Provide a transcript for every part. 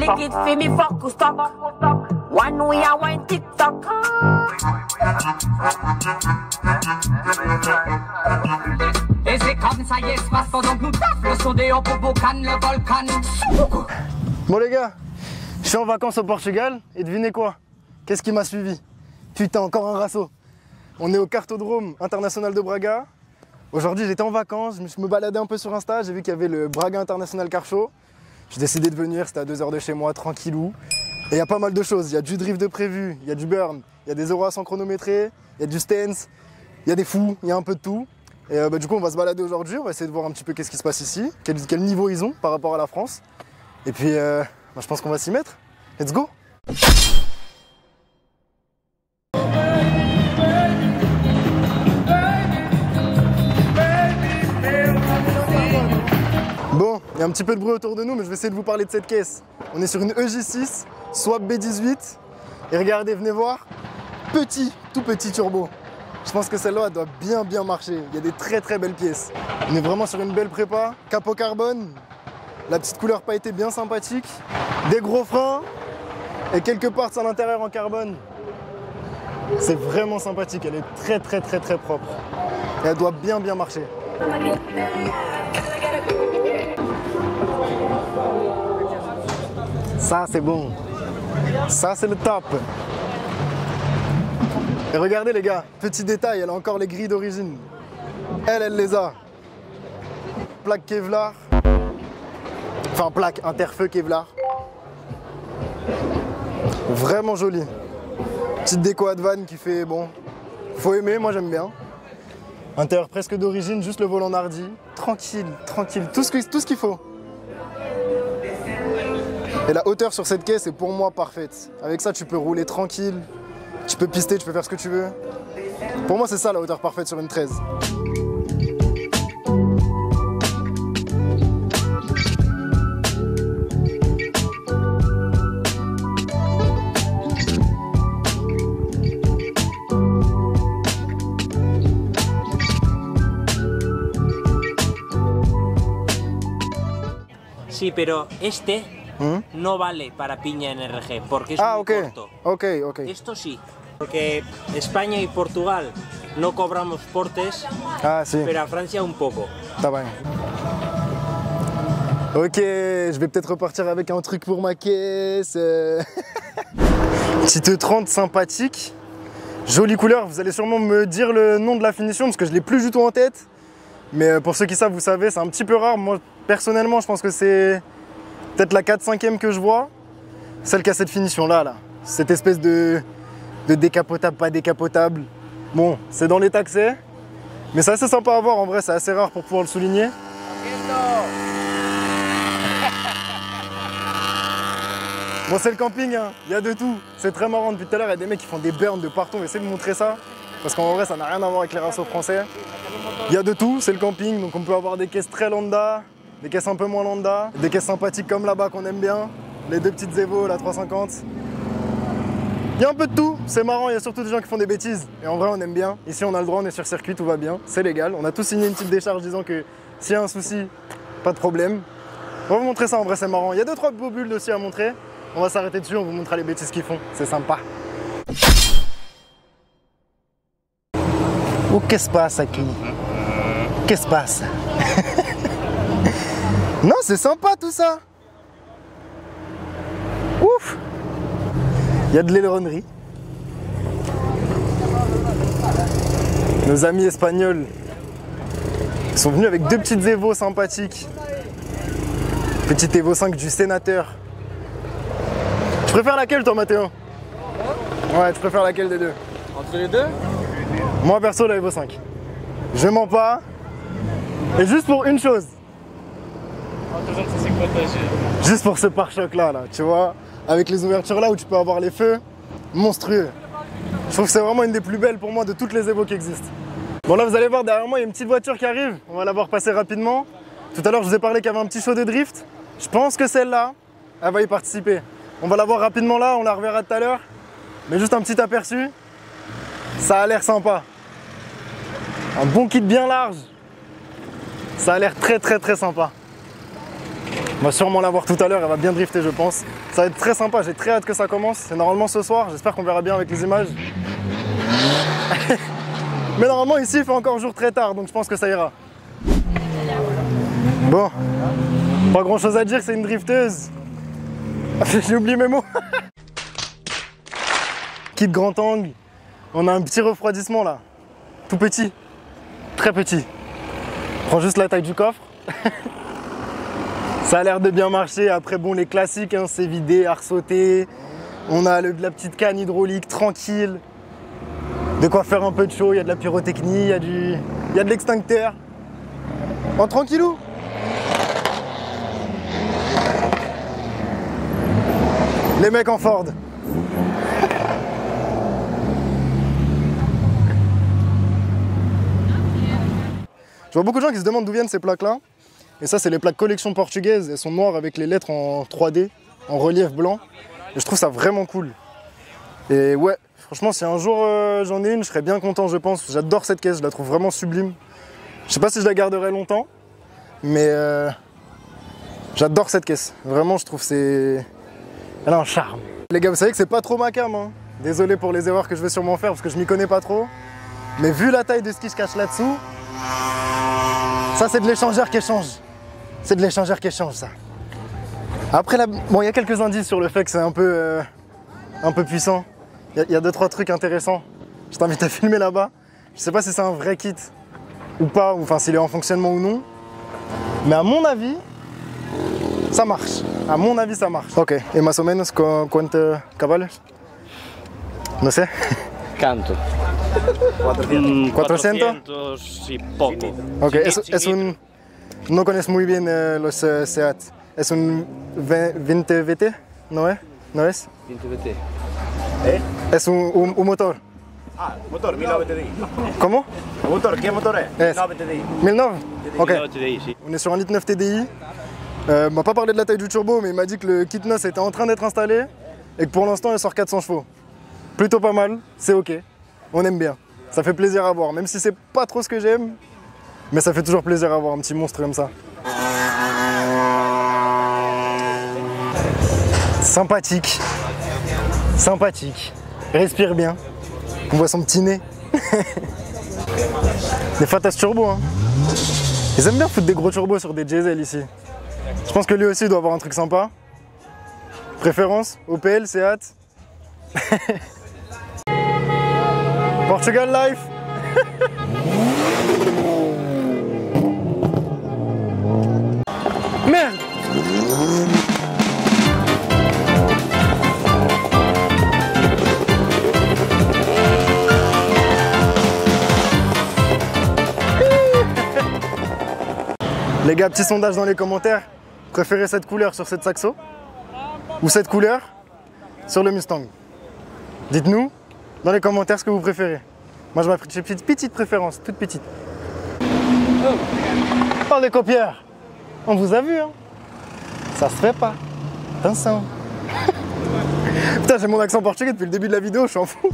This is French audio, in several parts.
make it for me fuck stop. One way I want TikTok. Et c'est comme ça y est, se passe pendant que nous taffes le son des Hoboken, le volcan. Bon les gars, je suis en vacances au Portugal et devinez quoi? Qu'est-ce qui m'a suivi? Putain, encore un rasso. On est au Cartodrome international de Braga. Aujourd'hui j'étais en vacances, je me baladais un peu sur Insta, j'ai vu qu'il y avait le Braga International Car Show. J'ai décidé de venir, c'était à 2 heures de chez moi, tranquillou. Et il y a pas mal de choses, il y a du drift de prévu, il y a du burn, il y a des euros à 100 chronométrés, il y a du stance, il y a des fous, il y a un peu de tout. Et du coup on va se balader aujourd'hui, on va essayer de voir un petit peu qu'est-ce qui se passe ici, quel niveau ils ont par rapport à la France. Et puis je pense qu'on va s'y mettre. Let's go! Bon, il y a un petit peu de bruit autour de nous, mais je vais essayer de vous parler de cette caisse. On est sur une EJ6, Swap B18. Et regardez, venez voir, tout petit turbo. Je pense que celle-là, elle doit bien marcher. Il y a des très belles pièces. On est vraiment sur une belle prépa, capot carbone. La petite couleur pailletée bien sympathique. Des gros freins et quelques parts à l'intérieur en carbone. C'est vraiment sympathique, elle est très propre. Et elle doit bien marcher. Ça c'est bon. Ça c'est le top. Et regardez les gars, petit détail, elle a encore les grilles d'origine. Elle les a. Plaque Kevlar. Enfin plaque interfeu Kevlar. Vraiment jolie. Petite déco Advan qui fait bon. Faut aimer, moi j'aime bien. Intérieur presque d'origine, juste le volant Nardi. Tranquille, tout ce qu'il faut. Et la hauteur sur cette caisse est pour moi parfaite. Avec ça, tu peux rouler tranquille, tu peux pister, tu peux faire ce que tu veux. Pour moi, c'est ça la hauteur parfaite sur une 13. Sí, pero este no vale para piña NRG porque es muy corto. Ok. Esto sí, porque España y Portugal no cobramos portes, pero a Francia un poco. Tá bien. Ok, je vais peut-être repartir avec un truc pour ma caisse. Petite 30 sympathique, jolie couleur. Vous allez sûrement me dire le nom de la finition parce que je l'ai plus du tout en tête. Mais pour ceux qui savent, vous savez, c'est un petit peu rare. Moi, personnellement, je pense que c'est peut-être la 4/5e que je vois. Celle qui a cette finition-là, cette espèce de décapotable, pas décapotable. Bon, c'est dans l'état que c'est. Mais c'est assez sympa à voir, en vrai, c'est assez rare pour pouvoir le souligner. Bon, c'est le camping, hein. Il y a de tout. C'est très marrant, depuis tout à l'heure, il y a des mecs qui font des burns de partout. On va essayer de vous montrer ça. Parce qu'en vrai, ça n'a rien à voir avec les rassos français. Il y a de tout, c'est le camping, donc on peut avoir des caisses très lambda, des caisses un peu moins lambda, des caisses sympathiques comme là-bas qu'on aime bien, les deux petites Evo, la 350. Il y a un peu de tout, c'est marrant, il y a surtout des gens qui font des bêtises. Et en vrai, on aime bien. Ici, on a le droit, on est sur circuit, tout va bien, c'est légal. On a tous signé une petite décharge disant que s'il y a un souci, pas de problème. On va vous montrer ça, en vrai, c'est marrant. Il y a 2-3 beaux bulles aussi à montrer. On va s'arrêter dessus, on vous montrera les bêtises qu'ils font, c'est sympa. Oh, qu'est-ce qui se passe, Aki? Qu'est-ce qui se passe? Non, c'est sympa tout ça. Ouf. Il y a de l'aileronnerie. Nos amis espagnols sont venus avec 2 petites Evo sympathiques. Petite Evo 5 du sénateur. Tu préfères laquelle toi, Mathéo? Ouais, tu préfères laquelle des deux? Entre les deux? Moi perso, la Evo 5. Je mens pas. Et juste pour une chose. Juste pour ce pare-choc là, tu vois, avec les ouvertures là où tu peux avoir les feux, monstrueux. Je trouve que c'est vraiment une des plus belles pour moi de toutes les Evo qui existent. Bon là vous allez voir derrière moi il y a une petite voiture qui arrive, on va la voir passer rapidement. Tout à l'heure je vous ai parlé qu'il y avait un petit show de drift. Je pense que celle-là, elle va y participer. On va la voir rapidement là, on la reverra tout à l'heure. Mais juste un petit aperçu, ça a l'air sympa. Un bon kit bien large. Ça a l'air très sympa. On va sûrement la voir tout à l'heure, elle va bien drifter je pense. Ça va être très sympa, j'ai très hâte que ça commence. C'est normalement ce soir, j'espère qu'on verra bien avec les images. Mais normalement ici il fait encore jour très tard, donc je pense que ça ira. Bon, pas grand chose à dire, c'est une drifteuse. J'ai oublié mes mots. Kit grand angle, on a un petit refroidissement là, tout petit, très petit. Prends juste la taille du coffre. Ça a l'air de bien marcher. Après bon, les classiques, hein, c'est vidé, arsauté. On a la petite canne hydraulique tranquille. De quoi faire un peu de chaud, il y a de la pyrotechnie, il y a de l'extincteur. En tranquillou. Les mecs en Ford. Je vois beaucoup de gens qui se demandent d'où viennent ces plaques-là. Et ça, c'est les plaques collection portugaises. Elles sont noires avec les lettres en 3D, en relief blanc. Et je trouve ça vraiment cool. Et ouais, franchement, si un jour j'en ai une, je serais bien content, je pense. J'adore cette caisse, je la trouve vraiment sublime. Je sais pas si je la garderai longtemps, mais j'adore cette caisse. Vraiment, je trouve elle a un charme. Les gars, vous savez que c'est pas trop ma cam, hein. Désolé pour les erreurs que je vais sûrement faire parce que je m'y connais pas trop. Mais vu la taille de ce qui se cache là-dessous, ça c'est de l'échangeur qui échange. C'est de l'échangeur qui échange ça. Après, bon, il y a quelques indices sur le fait que c'est un peu puissant. Il y a 2-3 trucs intéressants. Je t'invite à filmer là-bas. Je sais pas si c'est un vrai kit ou pas, ou enfin s'il est en fonctionnement ou non. Mais à mon avis, ça marche. À mon avis, ça marche. Ok, et más o menos cuántos caballos? No sé. Canto. 400 y poco. Ok, es un... No conoces muy bien los SEAT. Es un 20 VT, ¿no es? ¿No es? 20 VT. Es un motor. Ah, motor, 1009 TDI. Comment? Le motor, quel motor est? 1009 TDI. 1009? Ok. 1009 TDI, si. On est sur un 1.9 TDI. Il m'a pas parlé de la taille du turbo, mais il m'a dit que le kit NOS était en train d'être installé et que pour l'instant il sort 400 chevaux. Plutôt pas mal, c'est ok. On aime bien. Ça fait plaisir à voir, même si c'est pas trop ce que j'aime, mais ça fait toujours plaisir à voir un petit monstre comme ça. Sympathique. Sympathique. Respire bien. On voit son petit nez. Des Fatas turbo, hein. Ils aiment bien foutre des gros turbos sur des diesel ici. Je pense que lui aussi doit avoir un truc sympa. Préférence, Opel, Seat. Portugal Life. Merde. Les gars, petit sondage dans les commentaires. Préférez cette couleur sur cette Saxo ou cette couleur sur le Mustang? Dites-nous dans les commentaires ce que vous préférez. Moi j'ai une petite préférence, toute petite. Oh les copieurs, on vous a vu hein. Ça se fait pas. Attention. Putain, j'ai mon accent portugais depuis le début de la vidéo, je suis en fou.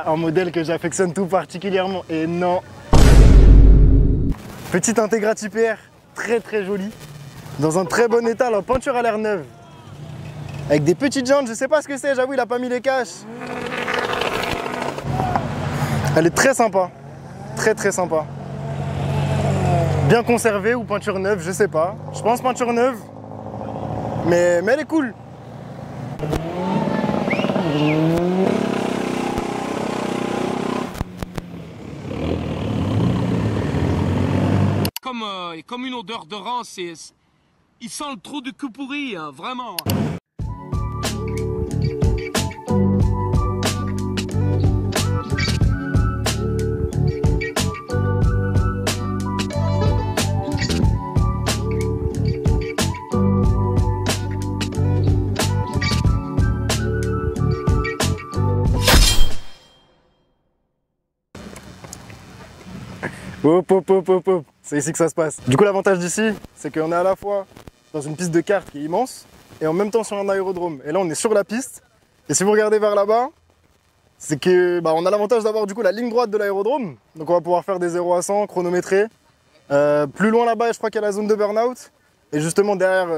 Un modèle que j'affectionne tout particulièrement et non. Petite Integra Type R, très très jolie. Dans un très bon état, la peinture a l'air neuve. Avec des petites jantes, je sais pas ce que c'est, j'avoue il a pas mis les caches. Elle est très sympa, très très sympa. Bien conservée ou peinture neuve, je sais pas. Je pense peinture neuve, mais elle est cool. Comme une odeur de rance, il sent le trou du cul pourri, hein, vraiment. Hop, hop, hop, hop, hop. C'est ici que ça se passe. Du coup, l'avantage d'ici, c'est qu'on est à la fois dans une piste de kart qui est immense et en même temps sur un aérodrome. Et là, on est sur la piste. Et si vous regardez vers là-bas, c'est que on a l'avantage d'avoir du coup la ligne droite de l'aérodrome. Donc on va pouvoir faire des 0 à 100 chronométrés. Plus loin là-bas, je crois qu'il y a la zone de burn-out. Et justement derrière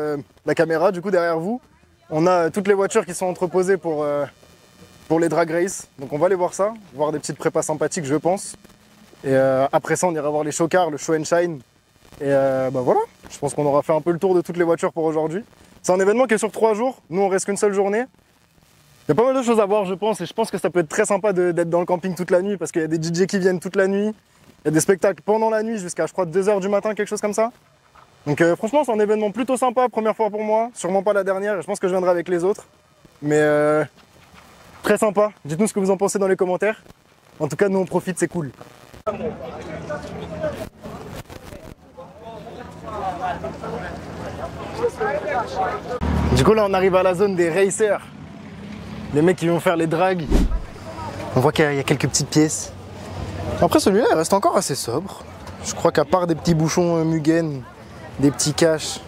la caméra, du coup derrière vous, on a toutes les voitures qui sont entreposées pour les drag races. Donc on va aller voir ça, voir des petites prépas sympathiques je pense. Et après ça on ira voir les show cars, le show and shine. Et voilà, je pense qu'on aura fait un peu le tour de toutes les voitures pour aujourd'hui. C'est un événement qui est sur 3 jours, nous on reste qu'une seule journée. Il y a pas mal de choses à voir je pense, et je pense que ça peut être très sympa d'être dans le camping toute la nuit, parce qu'il y a des DJ qui viennent toute la nuit, il y a des spectacles pendant la nuit jusqu'à je crois 2 h du matin, quelque chose comme ça. Donc franchement c'est un événement plutôt sympa, première fois pour moi, sûrement pas la dernière, et je pense que je viendrai avec les autres. Mais très sympa, dites-nous ce que vous en pensez dans les commentaires. En tout cas nous on profite, c'est cool. Du coup là on arrive à la zone des racers. Les mecs qui vont faire les drags. On voit qu'il y a quelques petites pièces. Après celui-là il reste encore assez sobre. Je crois qu'à part des petits bouchons Mugen, des petits caches,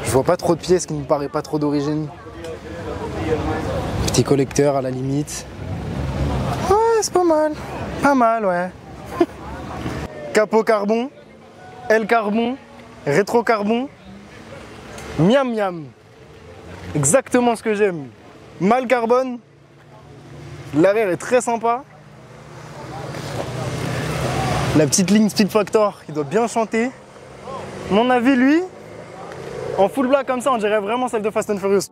je vois pas trop de pièces qui ne me paraît pas trop d'origine. Petit collecteur à la limite. Ouais c'est pas mal. Pas mal ouais. Capot carbon, L carbon, rétro carbon. Miam miam. Exactement ce que j'aime. Mal carbone. L'arrière est très sympa. La petite ligne Speed Factor qui doit bien chanter. Mon avis, lui, en full black comme ça, on dirait vraiment celle de Fast and Furious.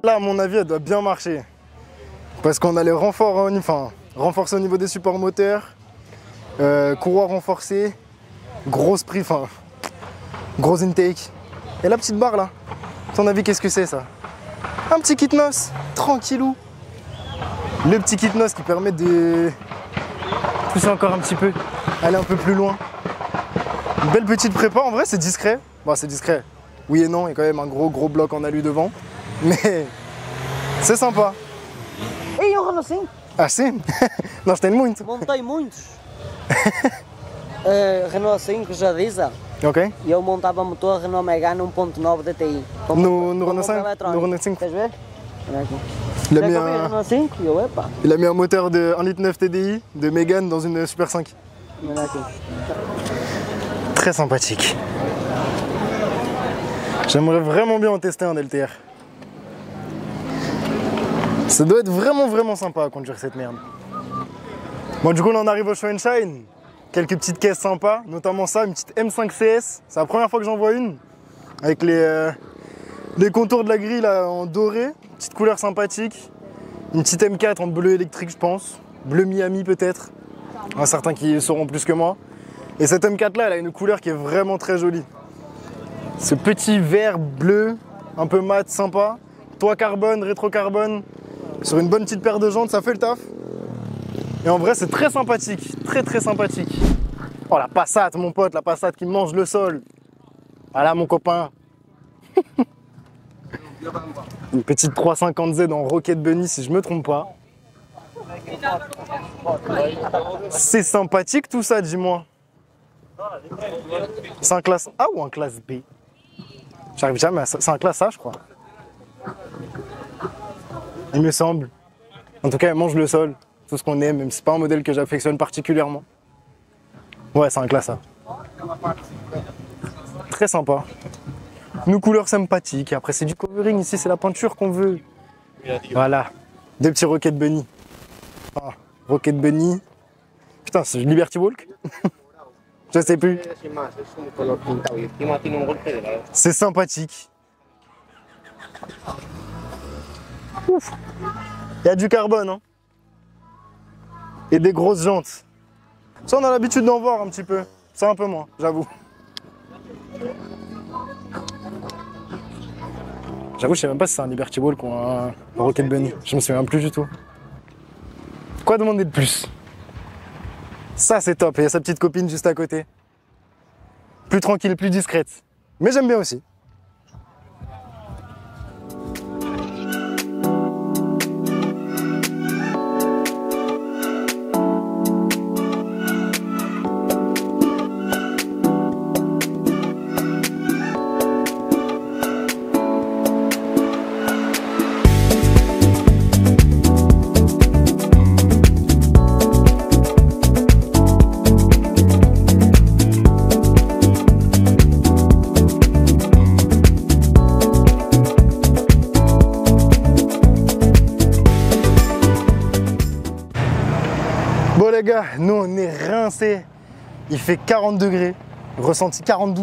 Là, à mon avis, elle doit bien marcher. Parce qu'on a les renforts, renforcés au niveau des supports moteurs, courroie renforcée, grosse prix, gros intake. Et la petite barre là, à ton avis, qu'est-ce que c'est ça? Un petit kit noce, tranquillou. Le petit kit noce qui permet de pousser encore un petit peu, aller un peu plus loin. Une belle petite prépa, en vrai c'est discret. Bon, c'est discret, oui et non, il y a quand même un gros bloc en alu devant. Mais c'est sympa. E o Renault 5? Ah sim? Nós temos muito. Montei muitos. Renault 5 já diesel. Ok. E eu montava motor Renault Megane 1.9 DTI. No Renault 5? No Renault 5. Queres ver? Olha aqui. Il a mis un... Renault 5 e eu, epa. Il a mis un moteur de 1,9 litre TDI de Megane dans une Super 5. Olha aqui. Très sympathique. J'aimerais vraiment bien en tester un LTR. Ça doit être vraiment sympa à conduire cette merde. Bon du coup là on arrive au Show and Shine. Quelques petites caisses sympas, notamment ça, une petite M5 CS. C'est la première fois que j'en vois une. Avec les contours de la grille là, en doré. Petite couleur sympathique. Une petite M4 en bleu électrique je pense. Bleu Miami peut-être. Il y en a certains qui sauront plus que moi. Et cette M4 là elle a une couleur qui est vraiment très jolie. Ce petit vert bleu, un peu mat, sympa. Toit carbone, rétro carbone. Sur une bonne petite paire de jantes, ça fait le taf. Et en vrai, c'est très sympathique. Très sympathique. Oh, la Passat, mon pote, la Passat qui mange le sol. Voilà, mon copain. Une petite 350Z en Rocket Bunny, si je me trompe pas. C'est sympathique tout ça, dis-moi. C'est un classe A ou un classe B? J'arrive jamais à ça. C'est un classe A, je crois. Il me semble. En tout cas, elle mange le sol. Tout ce qu'on aime, même si c'est pas un modèle que j'affectionne particulièrement. Ouais, c'est un classe A. Très sympa. Nous, couleurs sympathiques. Après, c'est du covering. Ici, c'est la peinture qu'on veut. Voilà. Deux petits Rocket Bunny. Ah, Rocket Bunny. Putain, c'est Liberty Walk. Je sais plus. C'est sympathique. Ouf. Il y a du carbone, hein. Et des grosses jantes. Ça, on a l'habitude d'en voir un petit peu. Ça, un peu moins, j'avoue. J'avoue, je sais même pas si c'est un Liberty Walk ou un Rocket Bunny. Je me souviens plus du tout. Quoi demander de plus? Ça, c'est top. Et il y a sa petite copine juste à côté. Plus tranquille, plus discrète. Mais j'aime bien aussi. les gars, nous on est rincés. Il fait 40 degrés, ressenti 42.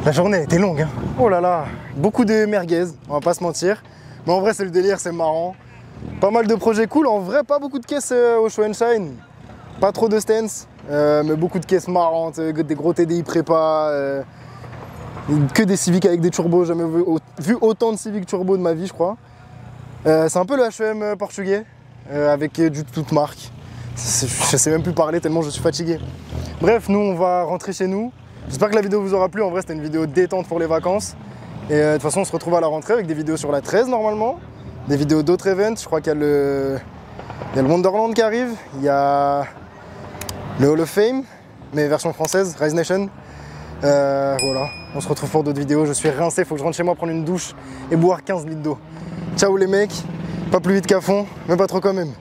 La journée a été longue, hein. Oh là là, beaucoup de merguez, on va pas se mentir. Mais en vrai c'est le délire, c'est marrant. Pas mal de projets cool, en vrai pas beaucoup de caisses au Show & Shine. Pas trop de stands, mais beaucoup de caisses marrantes, des gros TDI prépa. Que des Civic avec des turbos, jamais vu autant de Civic turbo de ma vie je crois. C'est un peu le H&M portugais, avec du toute marque. Je sais même plus parler tellement je suis fatigué. Bref, nous on va rentrer chez nous. J'espère que la vidéo vous aura plu, en vrai c'était une vidéo détente pour les vacances. Et de toute façon on se retrouve à la rentrée avec des vidéos sur la 13 normalement. Des vidéos d'autres events, je crois qu'il y a le Wonderland qui arrive. Il y a le Hall of Fame, mais version française, Rise Nation. Voilà, on se retrouve pour d'autres vidéos. Je suis rincé, faut que je rentre chez moi prendre une douche et boire 15 litres d'eau. Ciao les mecs, pas plus vite qu'à fond, mais pas trop quand même.